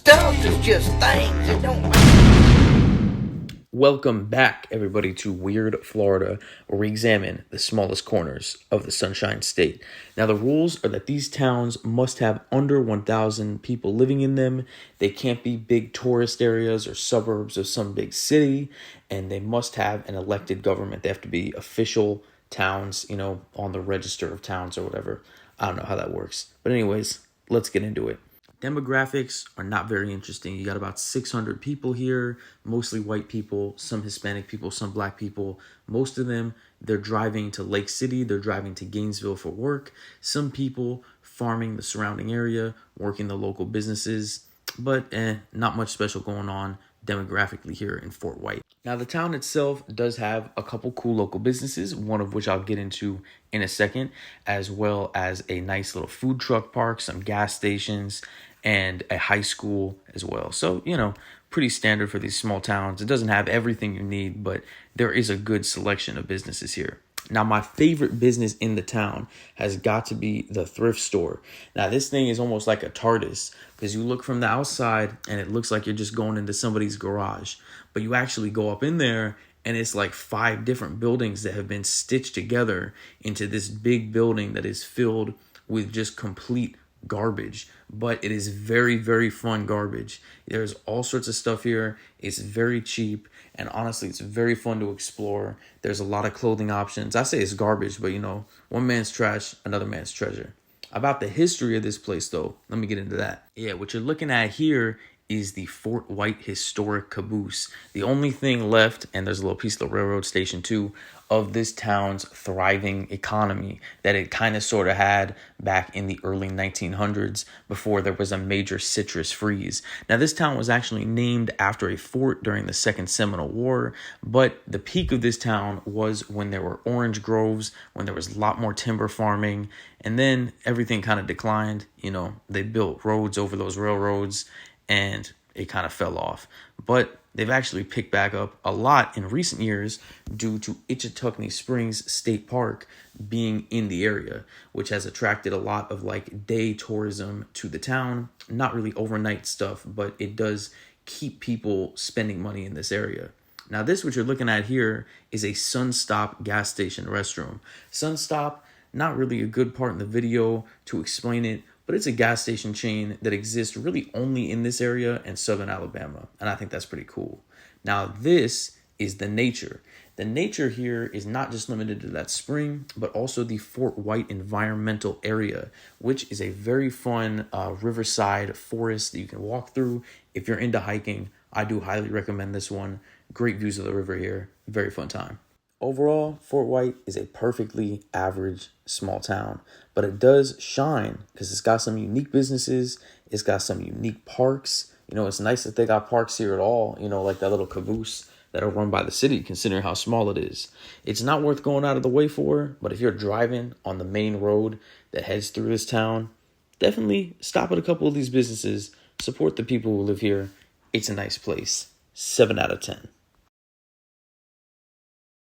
Stuff is just things. It don't. Welcome back, everybody, to Weird Florida, where we examine the smallest corners of the Sunshine State. Now, the rules are that these towns must have under 1,000 people living in them. They can't be big tourist areas or suburbs of some big city, and they must have an elected government. They have to be official towns, on the register of towns or whatever. I don't know how that works. But anyways, let's get into it. Demographics are not very interesting. You got about 600 people here, mostly white people, some Hispanic people, some black people. Most of them, they're driving to Lake City, they're driving to Gainesville for work. Some people farming the surrounding area, working the local businesses, but not much special going on demographically here in Fort White. Now, the town itself does have a couple cool local businesses, one of which I'll get into in a second, as well as a nice little food truck park, some gas stations, and a high school as well. So, pretty standard for these small towns. It doesn't have everything you need, but there is a good selection of businesses here. Now, my favorite business in the town has got to be the thrift store. Now, this thing is almost like a TARDIS because you look from the outside and it looks like you're just going into somebody's garage. But you actually go up in there and it's like 5 different buildings that have been stitched together into this big building that is filled with just complete garbage. But it is very, very fun garbage. There's all sorts of stuff here. It's very cheap. And honestly, it's very fun to explore. There's a lot of clothing options. I say it's garbage, but one man's trash, another man's treasure. About the history of this place, though, let me get into that. Yeah, what you're looking at here is the Fort White Historic Caboose. The only thing left, and there's a little piece of the railroad station too, of this town's thriving economy that it kind of sort of had back in the early 1900s before there was a major citrus freeze. Now, this town was actually named after a fort during the Second Seminole War, but the peak of this town was when there were orange groves, when there was a lot more timber farming, and then everything kind of declined. They built roads over those railroads, and it kind of fell off. But they've actually picked back up a lot in recent years due to Itchitucknee Springs State Park being in the area, which has attracted a lot of day tourism to the town. Not really overnight stuff, but it does keep people spending money in this area. Now, what you're looking at here is a Sunstop gas station restroom. Sunstop, not really a good part in the video to explain it, but it's a gas station chain that exists really only in this area and southern Alabama. And I think that's pretty cool. Now, this is the nature. The nature here is not just limited to that spring, but also the Fort White Environmental Area, which is a very fun riverside forest that you can walk through. If you're into hiking, I do highly recommend this one. Great views of the river here. Very fun time. Overall, Fort White is a perfectly average small town, but it does shine because it's got some unique businesses. It's got some unique parks. It's nice that they got parks here at all, like that little caboose that are run by the city, considering how small it is. It's not worth going out of the way for, but if you're driving on the main road that heads through this town, definitely stop at a couple of these businesses, support the people who live here. It's a nice place. 7 out of 10.